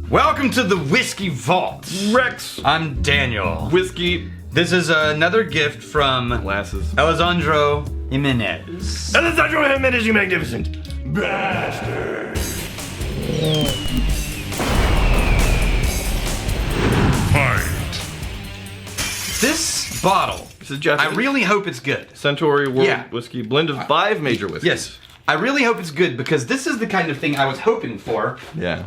Welcome to the Whiskey Vault. Rex. I'm Daniel. Whiskey. This is another gift from Glasses. Alessandro Jimenez. Alessandro Jimenez, you magnificent bastard. Fight. This bottle, This is Japanese. I really hope it's good. Suntory World Yeah. Whiskey, blend of 5 major whiskeys. Yes. I really hope it's good because this is the kind of thing I was hoping for Yeah.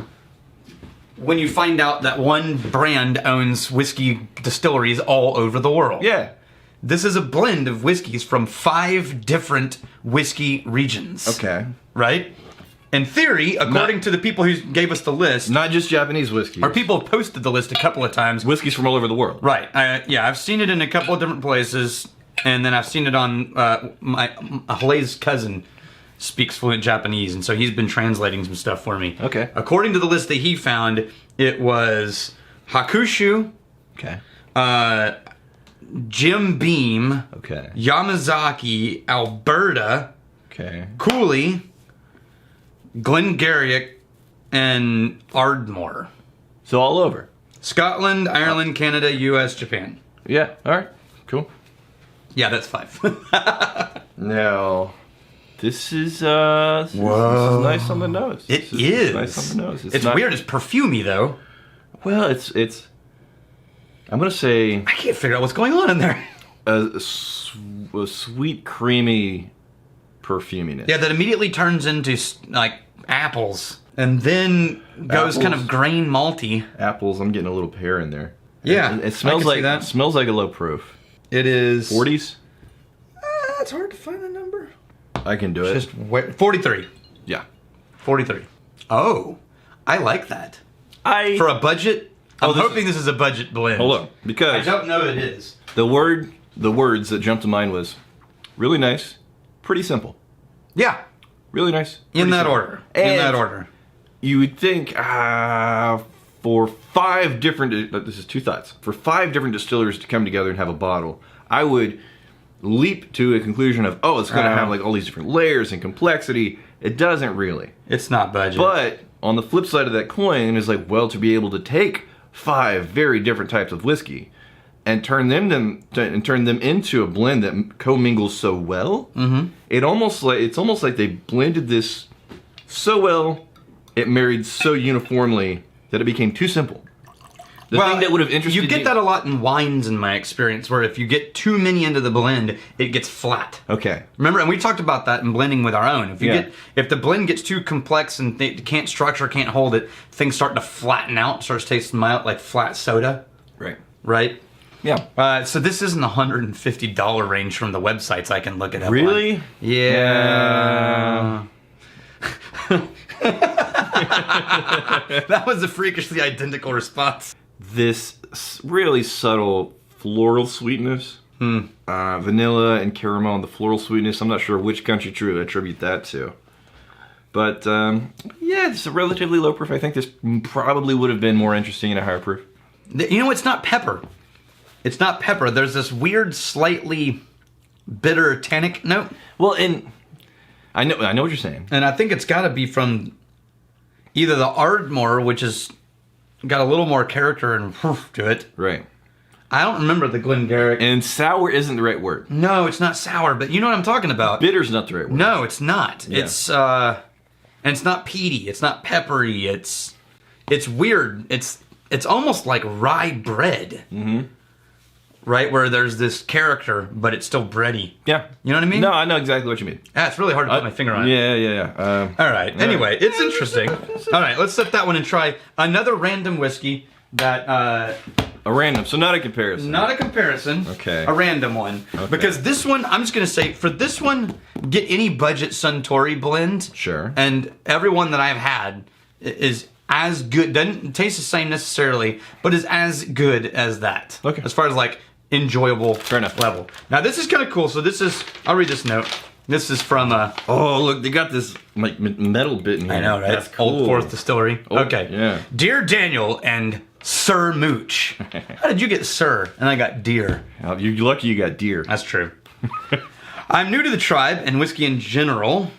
when you find out that one brand owns whiskey distilleries all over the world. Yeah. This is a blend of whiskeys from 5 different whiskey regions. Okay. Right? In theory, according to the people who gave us the list, Not just Japanese whiskey. or people have posted the list a couple of times. Whiskeys from all over the world. Right. Yeah, I've seen it in a couple of different places, and then I've seen it on my Hale's cousin speaks fluent Japanese, and so he's been translating some stuff for me. Okay. According to the list that he found, it was Hakushu, Okay. Jim Beam, Okay. Yamazaki, Alberta, Okay. Cooley, Glengarrick, and Ardmore. So all over. Scotland, Ireland, Canada, US, Japan. Yeah. All right. Cool. Yeah, that's 5. Now, this is nice on the nose. It This is. nice on the nose. It's not- weird. It's perfumey, though. Well, it's. I'm gonna say I can't figure out what's going on in there. a sweet, creamy perfuminess. Yeah, that immediately turns into like apples, and then goes kind of Apples. grain malty. Apples. I'm getting a little pear in there. Yeah, It smells I can see like that. smells like a low proof. It is 40s. It's hard to find a number. I can do it. Just 43. Yeah. 43. Oh, I like that for a budget. I'm this hoping this is a budget blend. Hold on, I because don't know it is. the words that jumped to mind was really nice, pretty simple. Yeah, Really nice. in pretty that simple. order. In And that order. You would think for 5 different. This is 2 thoughts. For 5 different distillers to come together and have a bottle, I would leap to a conclusion of, oh, it's going to have like all these different layers and complexity. It doesn't really. It's not budget. But on the flip side of that coin is like, well, to be able to take 5 very different types of whiskey and turn them into a blend that commingles so well, it's almost like they blended this so well, it married so uniformly that it became too simple. The thing that would have interested you get that a lot in wines, in my experience, where if you get too many into the blend, it gets flat. Okay. Remember, and we talked about that in blending with our own. Yeah. If the blend gets too complex and it can't structure, can't hold it, things start to flatten out, starts tasting mild like flat soda, Right. right? Yeah. So this is in the $150 range from the websites I can look it up. Really? On. Yeah. That was a freakishly identical response. This really subtle floral sweetness. Vanilla and caramel and the floral sweetness. I'm not sure which country to attribute that to. But, yeah, it's a relatively low proof. I think this probably would have been more interesting in a higher proof. You know, it's not pepper. It's not pepper. There's this weird, slightly bitter tannic note. Well, and I know what you're saying. And I think it's got to be from either the Ardmore, which has got a little more character and whoof to it. Right. I don't remember the Glengarrick. And sour isn't the right word. No, it's not sour, but you know what I'm talking about. Bitter's not the right word. No, it's not. Yeah. And it's not peaty. It's not peppery. It's weird. It's almost like rye bread. Mm-hmm. Right, where there's this character, but it's still bready. Yeah. You know what I mean? No, I know exactly what you mean. Yeah, it's really hard to put my finger on it. Yeah. All right. Anyway, it's interesting. All right, let's set that one and try another random whiskey that A random, so not a comparison. not a comparison. Okay. A random one. Okay. Because this one, I'm just gonna say, for this one, get any budget Suntory blend. Sure. And every one that I've had is as good. Doesn't taste the same necessarily, but is as good as that. Okay. As far as like enjoyable Fair enough. level. Now this is kind of cool. So this is, I'll read this note. This is from Oh, look, they got this like metal bit in here. I know, right? That's cool. Old Fourth Distillery. Oh, okay. yeah. Dear Daniel and Sir Mooch. How did you get Sir? And I got Dear. Oh, you're lucky you got deer. That's true. I'm new to the tribe and whiskey in general.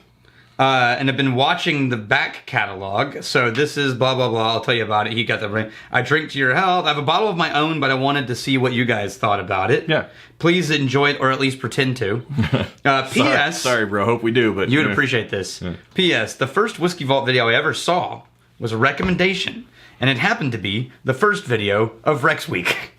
and have been watching the back catalog. So this is blah, blah, blah. I'll tell you about it. He got the ring. I drink to your health. I have a bottle of my own, but I wanted to see what you guys thought about it. Yeah. Please enjoy it, or at least pretend to. P.S. Sorry, bro. Hope we do, but... You would appreciate this. Yeah. P.S. The first Whiskey Vault video I ever saw was a recommendation. And it happened to be the first video of Rex Week.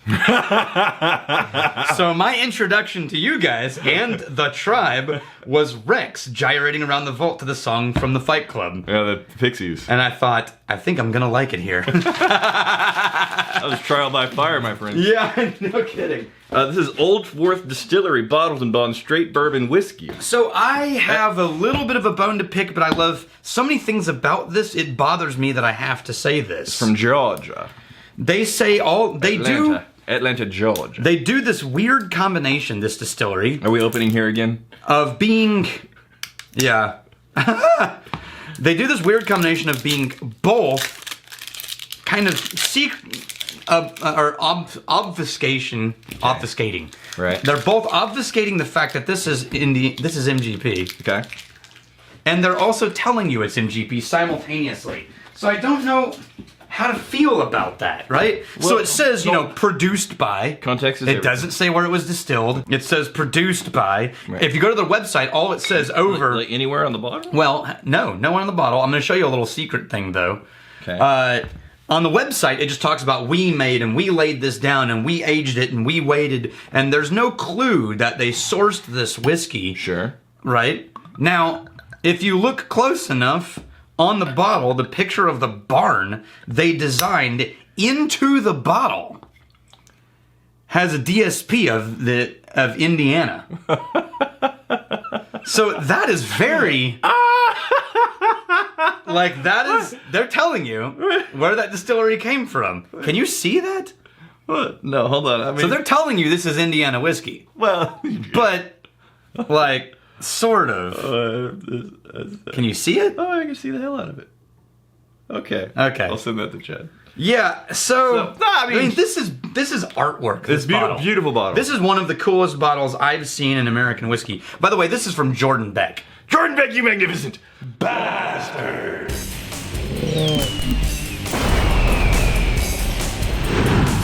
So my introduction to you guys and the tribe was Rex gyrating around the vault to the song from the Fight Club. Yeah, the Pixies. And I thought, I think I'm gonna like it here. That was trial by fire, my friend. Yeah, no kidding. This is Old Fourth Distillery Bottled and Bond Straight Bourbon Whiskey. So I have a little bit of a bone to pick, but I love so many things about this, it bothers me that I have to say this. From Georgia. They say Atlanta, Georgia. They do this weird combination, this distillery. Are we opening here again? Of being... Yeah. They do this weird combination of being both kind of obfuscating. Right. They're both obfuscating the fact that this is MGP. Okay. And they're also telling you it's MGP simultaneously. So I don't know how to feel about that, right? Well, so it says, produced by. Context is It everything. doesn't say where it was distilled. It says produced by. Right. If you go to their website, all it says over... Like anywhere on the bottle? Well, no one on the bottle. I'm going to show you a little secret thing, though. Okay. On the website, it just talks about we made and we laid this down and we aged it and we waited. And there's no clue that they sourced this whiskey. Sure. Right? Now, if you look close enough, on the bottle, the picture of the barn they designed into the bottle has a DSP of Indiana. So that is very... Like, they're telling you where that distillery came from. Can you see that? What? No, hold on. I mean, So they're telling you this is Indiana whiskey. well, But, like, sort of. Can you see it? oh, I can see the hell out of it. Okay. Okay. I'll send that to Chad. Yeah, so I mean, this is artwork. It's This beautiful, bottle. beautiful bottle. This is one of the coolest bottles I've seen in American whiskey. By the way, this is from Jordan Beck. Jordan Beck, you magnificent bastard!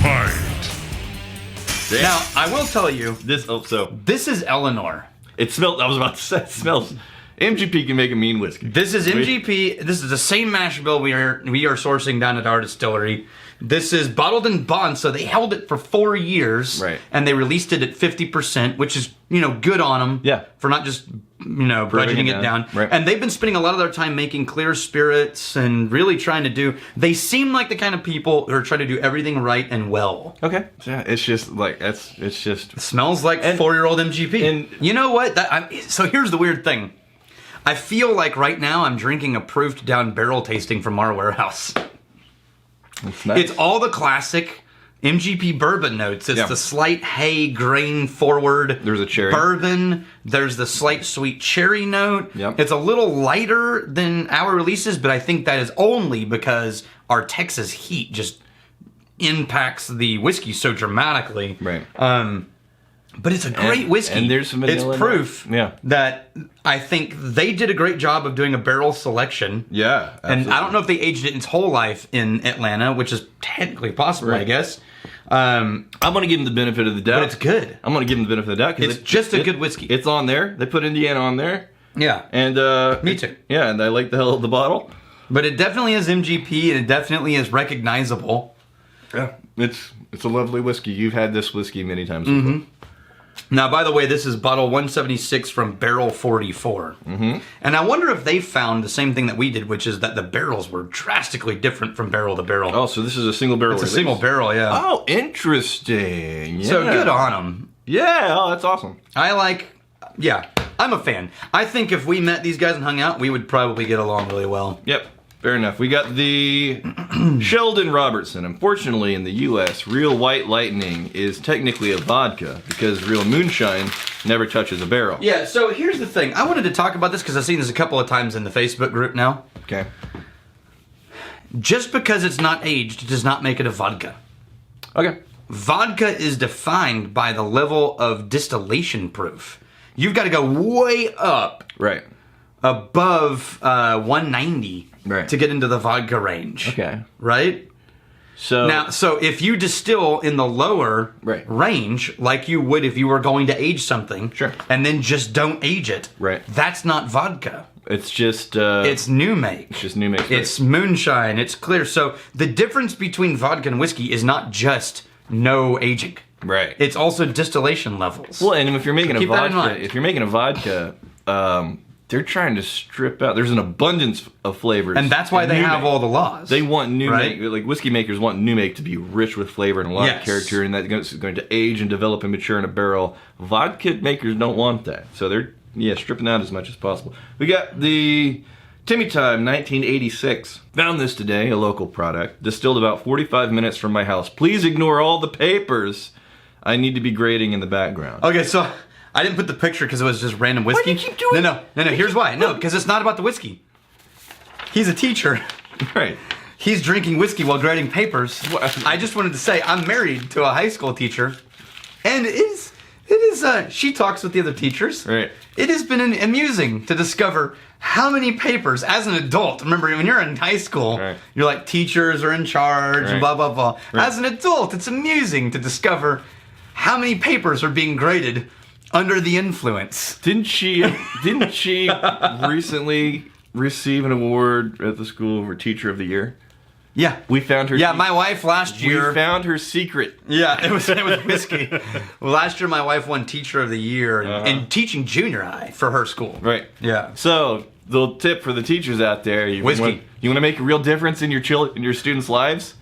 Fight. Now, I will tell you, This. Oh, so this is Eleanor. it smells. I was about to say it smells. MGP can make a mean whiskey. This is MGP. This is the same mash bill we are sourcing down at our distillery. This is bottled in bond, so they held it for 4 years, Right. And they released it at 50%, which is good on them, Yeah. for not just budgeting it down. Right. And they've been spending a lot of their time making clear spirits and really trying to do. They seem like the kind of people who are trying to do everything right and well. Okay. Yeah, it's just like it's just. It smells like 4-year-old MGP. and- you know what? So here's the weird thing. I feel like right now I'm drinking a proofed down barrel tasting from our warehouse. It's nice. It's all the classic MGP bourbon notes. It's Yeah. the slight hay grain forward. There's a cherry. Bourbon. There's the slight sweet cherry note. Yep. It's a little lighter than our releases, but I think that is only because our Texas heat just impacts the whiskey so dramatically. Right. But it's a great whiskey. and there's some vanilla It's in proof there. Yeah. that I think they did a great job of doing a barrel selection. Yeah. And I don't know if they aged it its whole life in Atlanta, which is technically possible, I Right. guess. I'm gonna give them the benefit of the doubt. But it's good. I'm gonna give them the benefit of the doubt because It's just a good whiskey. It's on there. They put Indiana on there, Yeah. and Me too. Yeah, and I like the hell of the bottle. But it definitely is MGP, and it definitely is recognizable. Yeah, it's a lovely whiskey. You've had this whiskey many times Mm-hmm. before. Now, by the way, this is bottle 176 from Barrel 44. Mm-hmm. And I wonder if they found the same thing that we did, which is that the barrels were drastically different from barrel to barrel. Oh, so this is a single barrel. It's a release. single barrel, yeah. Oh, interesting. Yeah. So good on them. Yeah. Oh, that's awesome. I'm a fan. I think if we met these guys and hung out, we would probably get along really well. Yep. Fair enough. We got the Sheldon Robertson. Unfortunately, in the U.S., Real White Lightning is technically a vodka because Real Moonshine never touches a barrel. Yeah, so here's the thing. I wanted to talk about this because I've seen this a couple of times in the Facebook group now. Okay. Just because it's not aged does not make it a vodka. Okay. Vodka is defined by the level of distillation proof. You've got to go way up. Right. above 190 Right. to get into the vodka range. Okay. Right? So So if you distill in the lower Right. range, like you would if you were going to age something, Sure. and then just don't age it, Right. that's not vodka. it's just It's new make. it's just new mix. It's moonshine. It's clear. So the difference between vodka and whiskey is not just no aging. right. It's also distillation levels. Well, and if you're making Keep a that in vodka, mind. if you're making a vodka, they're trying to strip out. There's an abundance of flavors, And that's why they new have make. all the laws. They want new Right? make, like whiskey makers want new make to be rich with flavor and a lot of Yes. character, and that's going to age and develop and mature in a barrel. Vodka makers don't want that, so they're stripping out as much as possible. We got the Timmy Time 1986. Found this today, a local product, distilled about 45 minutes from my house. Please ignore all the papers. I need to be grading in the background. Okay, so I didn't put the picture because it was just random whiskey. Why do you keep doing No. Here's why. No, because it's not about the whiskey. He's a teacher. Right. He's drinking whiskey while grading papers. What? I just wanted to say I'm married to a high school teacher, and it is. She talks with the other teachers. Right. It has been amusing to discover how many papers as an adult. Remember, when you're in high school, Right. you're like teachers are in charge and Right. blah blah blah. Right. As an adult, it's amusing to discover how many papers are being graded under the influence. Didn't she recently receive an award at the school for Teacher of the Year? Yeah. We found her. Yeah, my wife last year. We found her secret. Yeah, it was whiskey. Well, last year my wife won Teacher of the Year in teaching junior high for her school. Right. Yeah. So, little tip for the teachers out there: Whiskey. You want to make a real difference in your students' lives?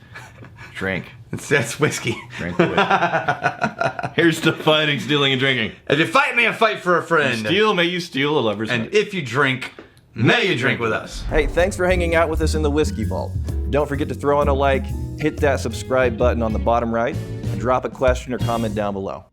Drink. That's whiskey. Drink the whiskey. Here's to fighting, stealing, and drinking. If you fight me, I fight for a friend. Steal, may you steal a lover's And heart. if you drink, may you drink with us. Hey, thanks for hanging out with us in the Whiskey Vault. Don't forget to throw in a like, hit that subscribe button on the bottom right, and drop a question or comment down below.